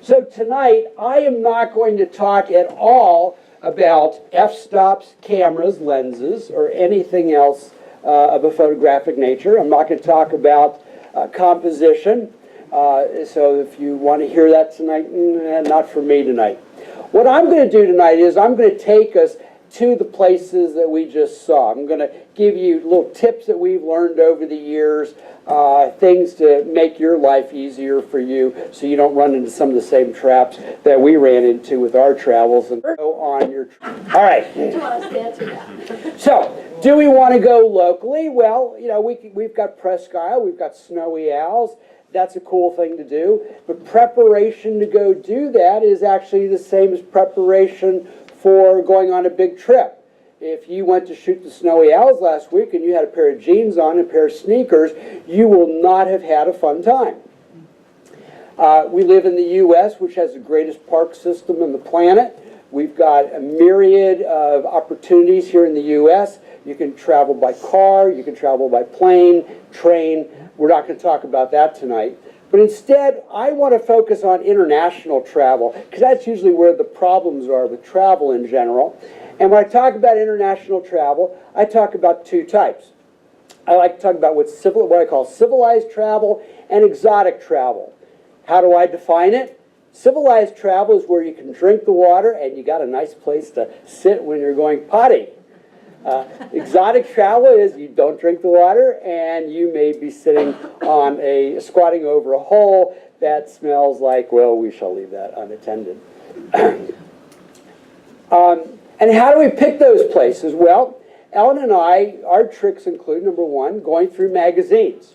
So tonight, I am not going to talk at all about f-stops, cameras, lenses, or anything else of a photographic nature. I'm not going to talk about composition. So if you want to hear that tonight, not for me tonight. What I'm going to do tonight is I'm going to take us to the places that we just saw. I'm going to give you little tips that we've learned over the years, things to make your life easier for you so you don't run into some of the same traps that we ran into with our travels and go on your All right. So, do we want to go locally? Well, you know, we've got Presque Isle, we've got Snowy Owls. That's a cool thing to do. But preparation to go do that is actually the same as preparation for going on a big trip. If you went to shoot the Snowy Owls last week and you had a pair of jeans on and a pair of sneakers, you will not have had a fun time. We live in the U.S., which has the greatest park system on the planet. We've got a myriad of opportunities here in the U.S. You can travel by car, you can travel by plane, train. We're not going to talk about that tonight. But instead, I want to focus on international travel, because that's usually where the problems are with travel in general. And when I talk about international travel, I talk about two types. I like to talk about what I call civilized travel and exotic travel. How do I define it? Civilized travel is where you can drink the water and you got a nice place to sit when you're going potty. Exotic travel is you don't drink the water and you may be sitting on squatting over a hole that smells like, well, we shall leave that unattended. And how do we pick those places? Well, Ellen and I, our tricks include, number one, going through magazines.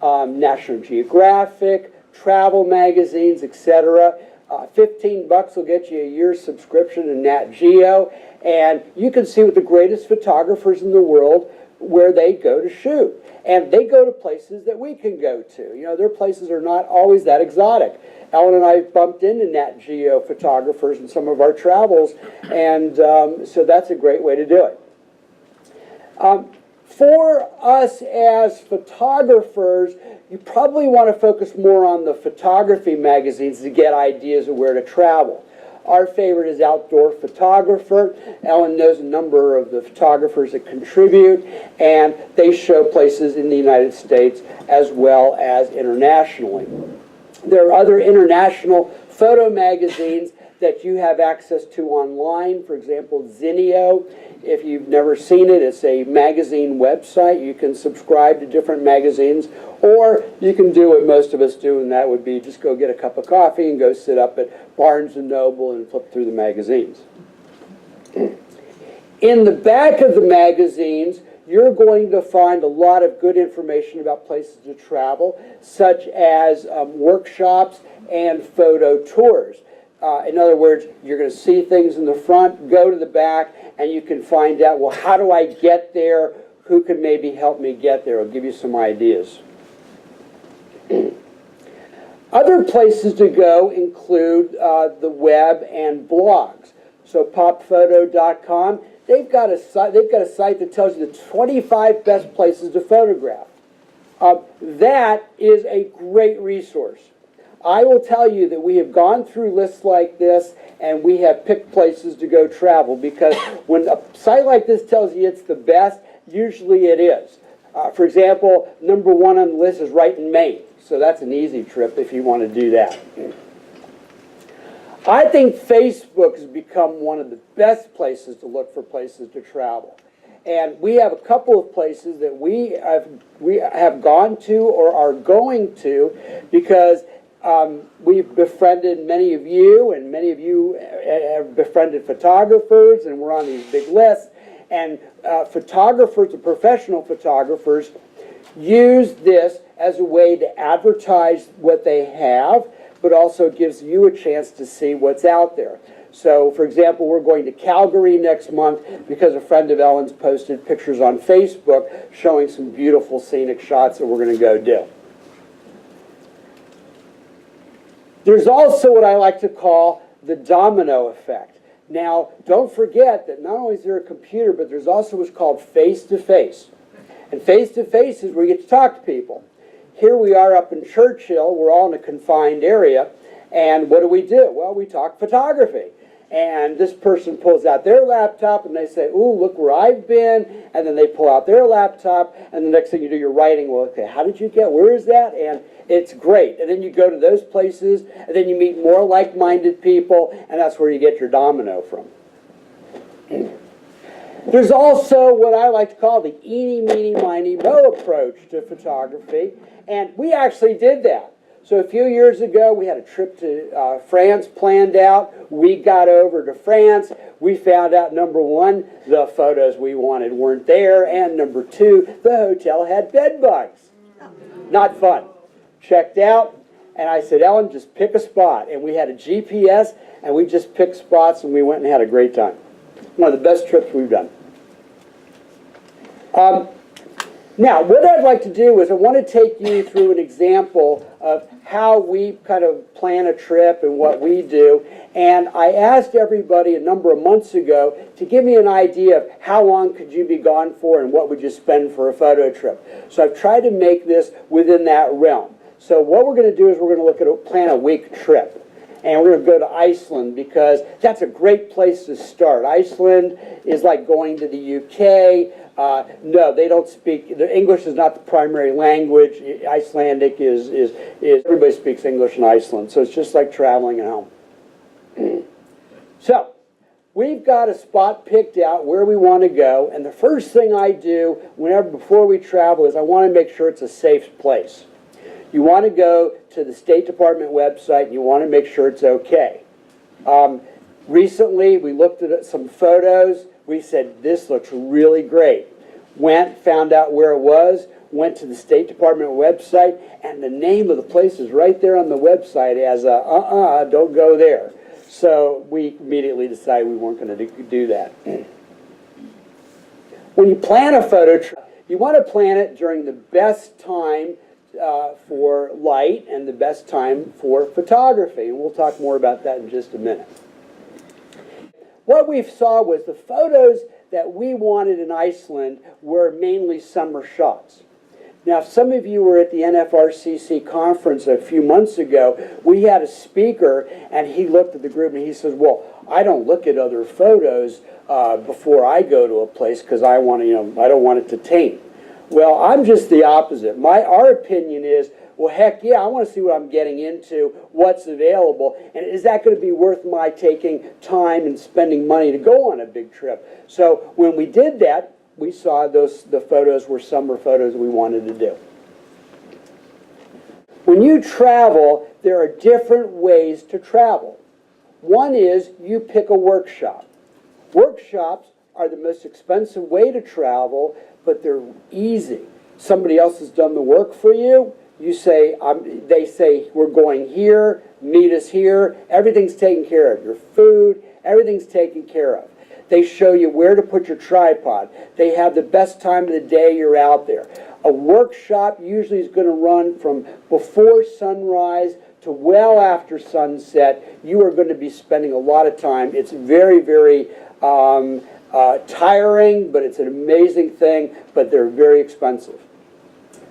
National Geographic, travel magazines, etc. $15 will get you a year's subscription to Nat Geo, and you can see with the greatest photographers in the world where they go to shoot. And they go to places that we can go to. You know, their places are not always that exotic. Ellen and I bumped into Nat Geo photographers in some of our travels, and so that's a great way to do it. For us as photographers, you probably want to focus more on the photography magazines to get ideas of where to travel. Our favorite is Outdoor Photographer. Ellen knows a number of the photographers that contribute, and they show places in the United States as well as internationally. There are other international photo magazines that you have access to online. For example, Zinio. If you've never seen it, it's a magazine website. You can subscribe to different magazines, or you can do what most of us do, and that would be just go get a cup of coffee and go sit up at Barnes & Noble and flip through the magazines. In the back of the magazines, you're going to find a lot of good information about places to travel, such as workshops and photo tours. In other words, you're going to see things in the front, go to the back, and you can find out, well, how do I get there? Who can maybe help me get there? I'll give you some ideas. Other places to go include the web and blogs. So popphoto.com, they've got a site that tells you the 25 best places to photograph. That is a great resource. I will tell you that we have gone through lists like this and we have picked places to go travel, because when a site like this tells you it's the best, usually it is. For example, number one on the list is right in Maine, so that's an easy trip if you want to do that. I think Facebook has become one of the best places to look for places to travel. And we have a couple of places that we have gone to or are going to, because we've befriended many of you, and many of you have befriended photographers, and we're on these big lists. And photographers, the professional photographers, use this as a way to advertise what they have, but also gives you a chance to see what's out there. So, for example, we're going to Calgary next month because a friend of Ellen's posted pictures on Facebook showing some beautiful scenic shots that we're going to go do. There's also what I like to call the domino effect. Now, don't forget that not only is there a computer, but there's also what's called face-to-face. And face-to-face is where you get to talk to people. Here we are up in Churchill. We're all in a confined area. And what do? Well, we talk photography. And this person pulls out their laptop and they say, ooh, look where I've been. And then they pull out their laptop, and the next thing you do, you're writing, well, okay, how did you get, where is that? And it's great. And then you go to those places, and then you meet more like-minded people, and that's where you get your domino from. There's also what I like to call the eeny, meeny, miny, mo approach to photography, and we actually did that. So a few years ago, we had a trip to France planned out. We got over to France. We found out, number one, the photos we wanted weren't there, and number two, the hotel had bed bugs. Not fun. Checked out, and I said, Ellen, just pick a spot. And we had a GPS, and we just picked spots, and we went and had a great time. One of the best trips we've done. Now, what I'd like to do is I want to take you through an example of how we kind of plan a trip and what we do. And I asked everybody a number of months ago to give me an idea of how long could you be gone for and what would you spend for a photo trip. So I've tried to make this within that realm. So what we're going to do is we're going to look at plan a week trip. And we're going to go to Iceland because that's a great place to start. Iceland is like going to the UK. No, they don't speak, the English is not the primary language. Icelandic is everybody speaks English in Iceland, so it's just like traveling at home. So, we've got a spot picked out where we want to go, and the first thing I do before we travel is I want to make sure it's a safe place. You want to go to the State Department website and you want to make sure it's okay. Recently, we looked at some photos. We said, this looks really great. Went, found out where it was, went to the State Department website, and the name of the place is right there on the website as don't go there. So we immediately decided we weren't going to do that. When you plan a photo trip, you want to plan it during the best time for light and the best time for photography. And we'll talk more about that in just a minute. What we saw was the photos that we wanted in Iceland were mainly summer shots. Now, if some of you were at the NFRCC conference a few months ago, we had a speaker, and he looked at the group and he says, well, I don't look at other photos before I go to a place because I want to, I don't want it to taint. Well, I'm just the opposite. Our opinion is, well, heck yeah, I want to see what I'm getting into, what's available, and is that going to be worth my taking time and spending money to go on a big trip? So when we did that, we saw the photos were summer photos we wanted to do. When you travel, there are different ways to travel. One is you pick a workshop. Workshops are the most expensive way to travel, but they're easy. Somebody else has done the work for you. You say, they say, we're going here, meet us here. Everything's taken care of. Your food, everything's taken care of. They show you where to put your tripod. They have the best time of the day you're out there. A workshop usually is going to run from before sunrise to well after sunset. You are going to be spending a lot of time. It's very, very tiring, but it's an amazing thing, but they're very expensive.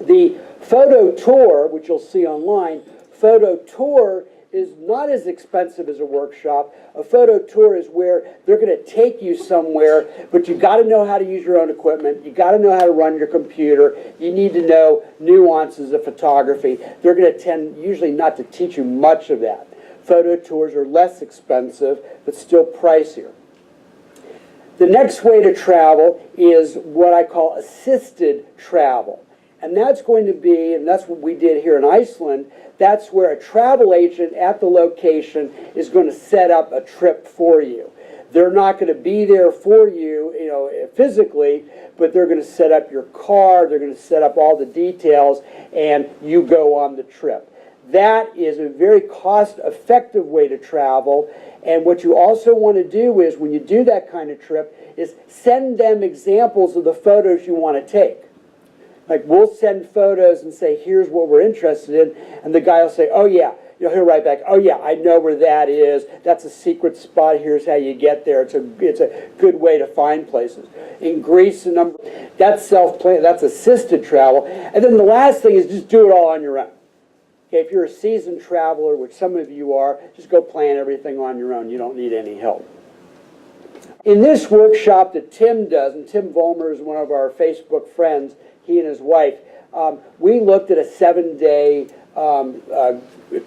The photo tour, which you'll see online, photo tour is not as expensive as a workshop. A photo tour is where they're going to take you somewhere, but you've got to know how to use your own equipment. You've got to know how to run your computer. You need to know nuances of photography. They're going to tend usually not to teach you much of that. Photo tours are less expensive, but still pricier. The next way to travel is what I call assisted travel. And that's going to be, and that's what we did here in Iceland, that's where a travel agent at the location is going to set up a trip for you. They're not going to be there for you, physically, but they're going to set up your car, they're going to set up all the details, and you go on the trip. That is a very cost-effective way to travel, and what you also want to do is, when you do that kind of trip, is send them examples of the photos you want to take. Like, we'll send photos and say, here's what we're interested in, and the guy will say, oh yeah, he'll write back, oh yeah, I know where that is, that's a secret spot, here's how you get there, it's a good way to find places. In Greece, that's self-planned, that's assisted travel, and then the last thing is just do it all on your own. Okay, if you're a seasoned traveler, which some of you are, just go plan everything on your own. You don't need any help. In this workshop that Tim does, and Tim Vollmer is one of our Facebook friends, he and his wife, we looked at a 7-day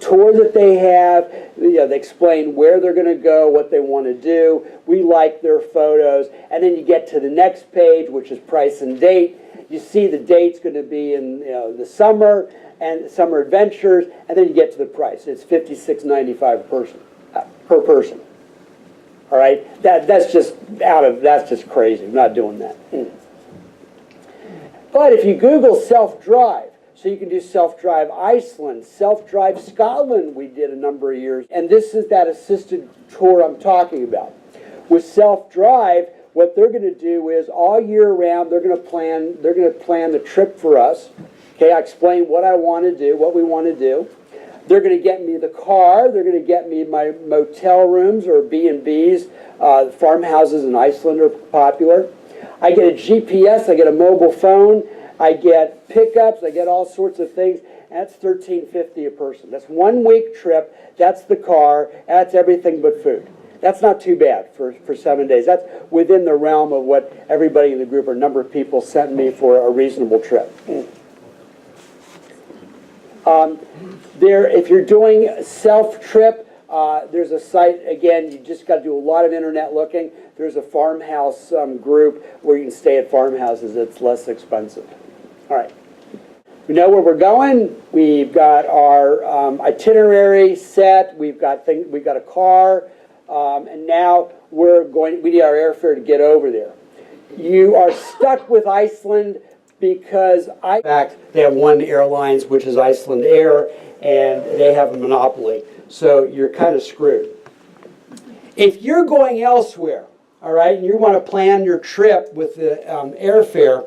tour that they have. They explain where they're going to go, what they want to do. We like their photos. And then you get to the next page, which is price and date. You see the date's going to be in the summer and summer adventures, and then you get to the price. It's $56.95 per person. All right, that's just crazy. I'm not doing that. But if you Google self-drive, so you can do self-drive Iceland, self-drive Scotland. We did a number of years, and this is that assisted tour I'm talking about. With self-drive, what they're going to do is all year round they're going to plan the trip for us. Okay, I explain what I want to do, what we want to do. They're going to get me the car. They're going to get me my motel rooms or B&Bs. Farmhouses in Iceland are popular. I get a GPS. I get a mobile phone. I get pickups. I get all sorts of things. That's $13.50 a person. That's 1 week trip. That's the car. That's everything but food. That's not too bad for 7 days. That's within the realm of what everybody in the group or a number of people sent me for a reasonable trip. If you're doing self-trip, there's a site, again, you just got to do a lot of internet looking. There's a farmhouse group where you can stay at farmhouses. It's less expensive. All right. We know where we're going. We've got our itinerary set. We've got a car. And now we need our airfare to get over there. You are stuck with Iceland because in fact, they have one airlines, which is Iceland Air, and they have a monopoly. So you're kind of screwed. If you're going elsewhere, all right, and you want to plan your trip with the airfare,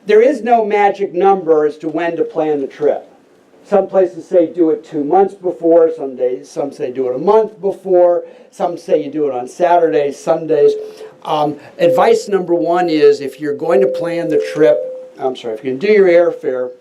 there is no magic number as to when to plan the trip. Some places say do it 2 months before, some say do it a month before, some say you do it on Saturdays, Sundays. Advice number one is if you're going to plan the trip, if you're going to do your airfare,